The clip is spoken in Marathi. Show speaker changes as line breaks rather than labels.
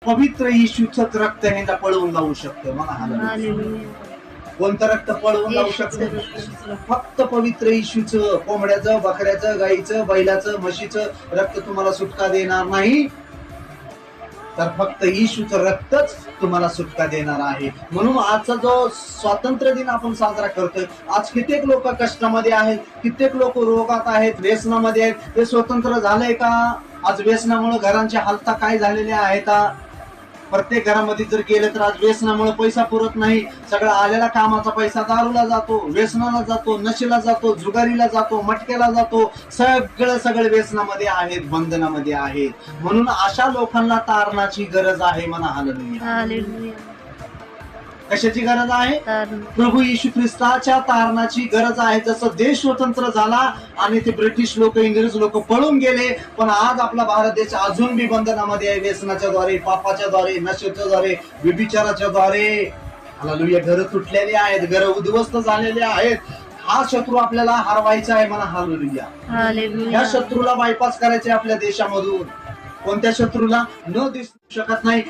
पवित्र येशूच रक्त हे पळवून लावू शकतं. मला हालेलुया. कोणतं रक्त पळवून लावू शकतं? फक्त पवित्र येशूच. कोंबड्याचं, बकऱ्याचं, गाईचं, बैलाचं, म्हशीचं रक्त तुम्हाला सुटका देणार नाही, तर फक्त येशूच रक्तच तुम्हाला सुटका देणार आहे. म्हणून आजचा जो स्वातंत्र्य दिन आपण साजरा करतोय, आज कित्येक लोक कष्टामध्ये आहेत, कित्येक लोक रोगात आहेत, व्यसनामध्ये आहेत. ते स्वतंत्र झालंय का? आज व्यसनामुळे घरांच्या हालता काय झालेल्या आहेत. प्रत्येक घरामध्ये जर गेलं तर आज व्यसनामुळे पैसा पुरत नाही. सगळा आलेला कामाचा पैसा दारूला जातो, व्यसनाला जातो, नशेला जातो, जुगारीला जातो, मटक्याला जातो. सगळं व्यसनामध्ये आहेत, बंधनामध्ये आहेत. म्हणून अशा लोकांना तारणाची गरज आहे. म्हणा हालेलुया. कशाची गरज आहे? प्रभू येशू ख्रिस्ताच्या तारणाची गरज आहे. जसं देश स्वतंत्र झाला आणि ते ब्रिटिश लोक, इंग्रज लोक पळून गेले, पण आज आपला भारत देश अजून बी बंधनामध्ये आहे. व्यसनाच्या द्वारे, पापाच्या द्वारे, नशेच्या द्वारे, व्यभिचाराच्या द्वारे. हालेलुया. घरं तुटलेली आहेत, घरं उद्ध्वस्त झालेले आहेत. हा शत्रू आपल्याला हरवायचा आहे. म्हणा हालेलुया. या शत्रूला बायपास करायचे आपल्या देशामधून. कोणत्या शत्रूला? न दिसू शकत नाही.